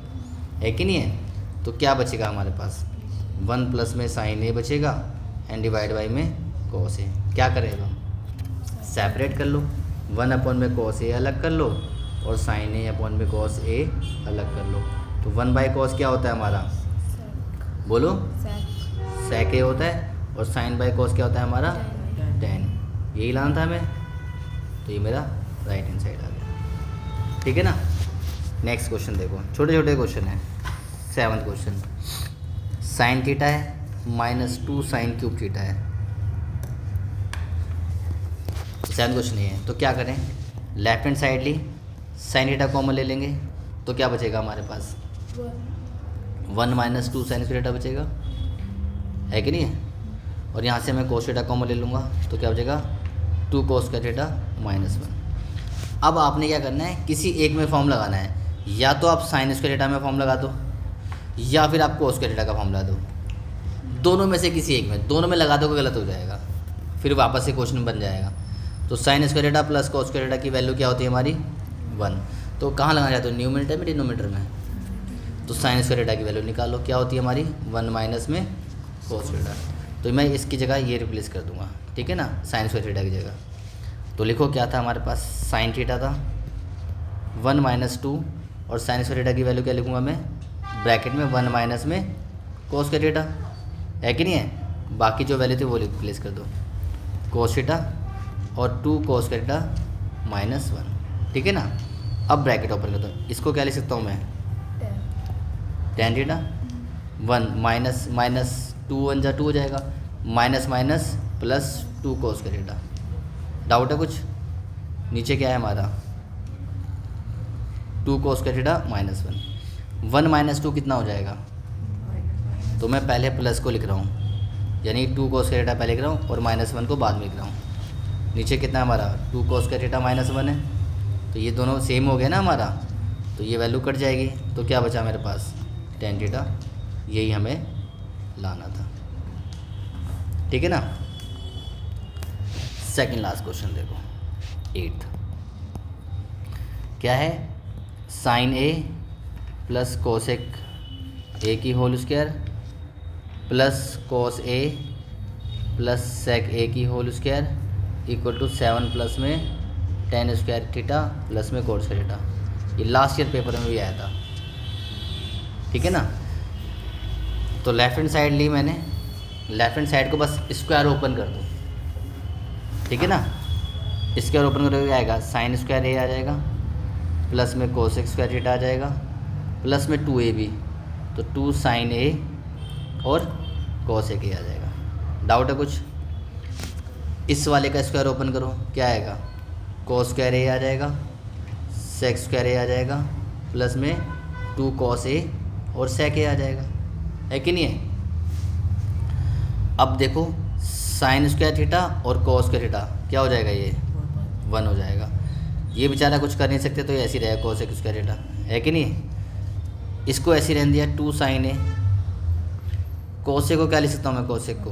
है कि नहीं है? तो क्या बचेगा हमारे पास, 1 प्लस में साइन ए बचेगा एंड डिवाइड बाई में कोस ए। क्या करेगा, सेपरेट कर लो, 1 अपॉन में कोस ए अलग कर लो और साइन ए अपॉन में कोस ए अलग कर लो। तो 1 बाई कोस क्या होता है हमारा, बोलो, सेक ए होता है, और साइन बाई कोस क्या होता है हमारा, टेन। यही लाना था हमें, तो ये मेरा राइट हैंड साइड आ गया, ठीक है ना। नेक्स्ट क्वेश्चन देखो, छोटे छोटे क्वेश्चन है। 7th क्वेश्चन, साइन थीटा है माइनस 2 साइन क्यूब थीटा है। 7th क्वेश्चन ये है, तो क्या करें, लेफ्ट हैंड साइड ली, साइन थीटा कॉमन ले लेंगे, तो क्या बचेगा हमारे पास, 1 माइनस 2 साइन थीटा बचेगा, है कि नहीं है? और यहाँ से मैं कोस थीटा कॉमन ले लूँगा, तो क्या बचेगा, 2 कोस का थीटा माइनस 1। अब आपने क्या करना है, किसी एक में फॉर्म लगाना है, या तो आप साइन स्क्वायर थीटा में फॉर्म लगा दो, या फिर आप कोस स्क्वायर थीटा का फॉर्म लगा दो, दोनों में से किसी एक में, दोनों में लगा दो गलत हो जाएगा, फिर वापस से क्वेश्चन बन जाएगा। तो sine square theta plus cos square theta की वैल्यू क्या होती है हमारी, 1। तो कहाँ लगाना चाहते हो, न्यूमरेटर में डिनोमिनेटर में? तो साइन स्क्वायर थीटा की वैल्यू निकालो, क्या होती है हमारी, 1 माइनस में कोस थीटा। तो मैं इसकी जगह ये रिप्लेस कर दूंगा, ठीक है ना, साइन स्क्वायर थीटा की जगह। तो लिखो क्या था हमारे पास, साइन थीटा था 1 माइनस 2, और साइन स्क्वायर थीटा की वैल्यू क्या लिखूँगा मैं, ब्रैकेट में 1 माइनस में कोस स्क्वायर थीटा, है कि नहीं है। बाकी जो वैल्यू थी वो रिप्लेस कर दो, कोस थीटा और 2 कोस स्क्वायर थीटा माइनस 1, ठीक है ना। अब ब्रैकेट ओपन कर दो, इसको क्या लिख सकता हूँ मैं, टेन थीटा 1 माइनस माइनस 2 1 जा 2 हो जाएगा, माइनस माइनस प्लस 2 कोस स्क्वायर थीटा। डाउट है कुछ, नीचे क्या है हमारा 2 कोस स्क्वायर थीटा माइनस 1 माइनस 2 कितना हो जाएगा, तो मैं पहले प्लस को लिख रहा हूँ, यानी 2 कोस स्क्वायर थीटा पहले लिख रहा हूँ और माइनस 1 को बाद में लिख रहा हूँ। नीचे कितना हमारा 2 कोस स्क्वायर थीटा माइनस 1 है, तो ये दोनों सेम हो गया ना हमारा, तो ये वैल्यू कट जाएगी, तो क्या बचा मेरे पास टेन थीटा, यही हमें लाना था, ठीक है ना। सेकंड लास्ट क्वेश्चन देखो 8th, क्या है, sine A plus cosec A की whole square plus cos A plus sec A की whole square equal to 7 plus में टेन स्क्वायर थीटा प्लस में कोस स्क्वायर थीटा। ये लास्ट ईयर पेपर में भी आया था, ठीक है ना। तो लेफ्ट हैंड साइड ली मैंने, लेफ्ट हैंड साइड को बस स्क्वायर ओपन कर दो, ठीक है ना। स्क्वायर ओपन करोगे आएगा साइन स्क्वायर ए आ जाएगा प्लस में कोसेक स्क्वायर थीटा आ जाएगा प्लस में 2ab, तो 2 साइन ए और कोसेक ए आ जाएगा। डाउट है कुछ, इस वाले का स्क्वायर ओपन करो, क्या आएगा कोस स्क्वायर ए आ जाएगा, सेक स्क्वायर ए आ जाएगा प्लस में 2 कॉस ए और सेक ए आ जाएगा, है कि नहीं है। अब देखो साइन स्क्वायर थीटा और कोस स्क्वायर थीटा क्या हो जाएगा, ये 1 हो जाएगा। ये बेचारा कुछ कर नहीं सकते, तो ये ऐसे ही रहेगा कोसेक स्क्वायर थीटा, है कि नहीं। इसको ऐसे ही रहने दिया 2 साइन ए, कोसेक को क्या लिख सकता हूँ मैं, कोसेक को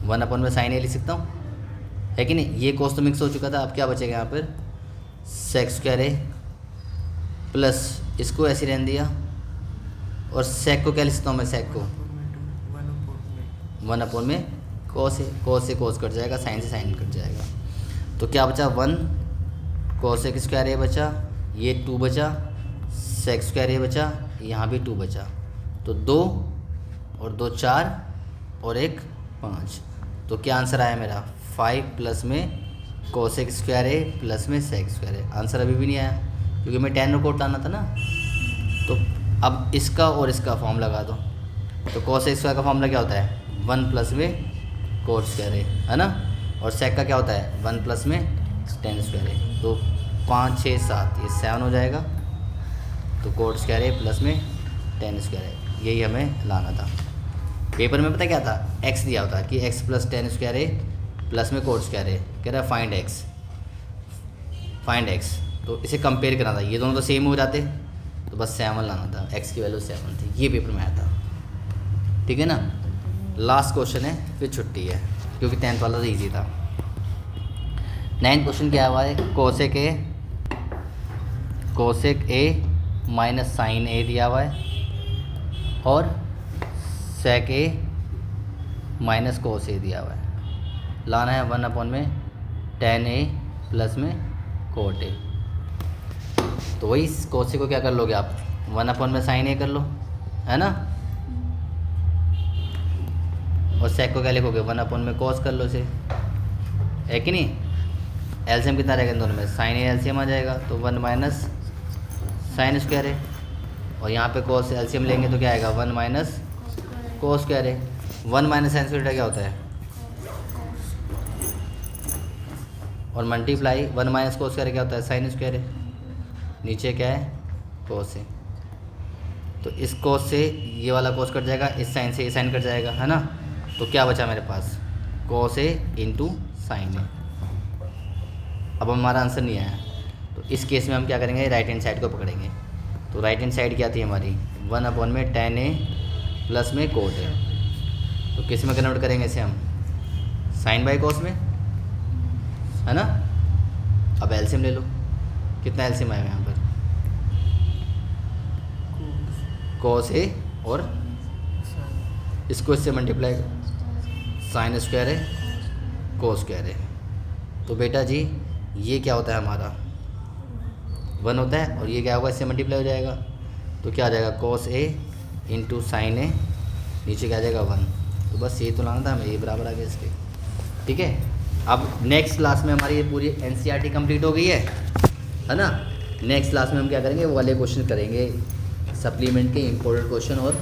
1 अपन में साइन ए लिख सकता हूँ, है कि नहीं। ये कोस तो मिक्स हो चुका था, अब क्या बचेगा यहाँ पर सेक स्क्वायर ए प्लस इसको ऐसे रहने दिया, और सेक को क्या लिख सकता हूँ मैं, सेक को 1 अपॉन में कोस है, कोस से कोस कट जाएगा, साइन से साइन कट जाएगा, तो क्या बचा 1 कोसेक स्क्वायर ए बचा, ये 2 बचा, सेक स्क्वायर ए बचा, यहाँ भी 2 बचा, तो 2 और 2 4 और 1 5, तो क्या आंसर आया मेरा 5 प्लस में कोसेक स्क्वायर ए प्लस में सेक स्क्वायर ए। आंसर अभी भी नहीं आया क्योंकि मैं 10 को लाना था ना। तो अब इसका और इसका फॉर्म लगा दो, तो कोसेक स्क्वायर का फॉर्मूला क्या होता है 1 प्लस में कोस स्क्वायर ए, है ना, और सेक का क्या होता है 1 प्लस में टेन स्क्वायर ए, तो 5 6 7 ये 7 हो जाएगा, तो कोट स्क्वायर ए प्लस में टेन स्क्वायर ए, यही हमें लाना था। पेपर में पता क्या था, x दिया होता कि x प्लस टेन स्क्वायर ए प्लस में कोट स्क्वायर ए, कह रहा है फाइंड x, तो इसे कंपेयर करना था, ये दोनों तो सेम हो जाते, तो बस 7 लाना था, x की वैल्यू 7 थी, ये पेपर में आया था, ठीक है ना। लास्ट क्वेश्चन है, फिर छुट्टी है क्योंकि 10th वाला तो ईजी था। 9th क्वेश्चन क्या हुआ है, कोसेक ए माइनस साइन ए दिया हुआ है और सेक ए माइनस कोस ए दिया हुआ है, लाना है 1 अपॉन में टेन ए प्लस में कोट ए। तो वही कोस को क्या कर लोगे आप 1 अपॉन में साइन ए कर लो, है ना, और सेक को क्या लिखोगे 1 अपॉन में कोस कर लो इसे, है कि नहीं। एलसीएम कितना रहेगा इन दोनों में, साइन ए एलसीएम आ जाएगा, तो 1 माइनस साइन स्क्वायर है, और यहाँ पे कोस एलसीएम लेंगे तो क्या आएगा 1 माइनस कोस स्क्वायर है। 1 माइनस साइन स्क्वायर क्या होता है, और मल्टीप्लाई 1 माइनस कोस स्क्वायर क्या होता है साइन स्क्वायर है, नीचे क्या है कोस है, तो इस कोस से ये वाला कोस कट जाएगा, इस साइन से ये साइन कट जाएगा, है ना। तो क्या बचा मेरे पास कोस ए इंटू साइन ए। अब हमारा आंसर नहीं आया, तो इस केस में हम क्या करेंगे, राइट हैंड साइड को पकड़ेंगे। तो राइट हैंड साइड क्या थी हमारी 1 अपॉन में टेन ए प्लस में कोट ए, तो किस में कन्वर्ट करेंगे इसे हम साइन बाई कोस में, है ना। अब एलसीएम ले लो, कितना एलसीएम आएगा यहाँ पर कोस ए और इसको इससे मल्टीप्लाई साइन स्क्वायर है कोस स्क्वायर है, तो बेटा जी ये क्या होता है हमारा 1 होता है, और ये क्या होगा, इससे मल्टीप्लाई हो जाएगा, तो क्या आ जाएगा cos A इंटू साइन ए, नीचे क्या आ जाएगा 1। तो बस ये तो लाना था हमें, ये बराबर आ गया इसके। ठीक है, अब नेक्स्ट क्लास में हमारी ये पूरी NCERT कंप्लीट हो गई है ना। नेक्स्ट क्लास में हम क्या करेंगे, वो वाले क्वेश्चन करेंगे, सप्लीमेंट के इम्पोर्टेंट क्वेश्चन और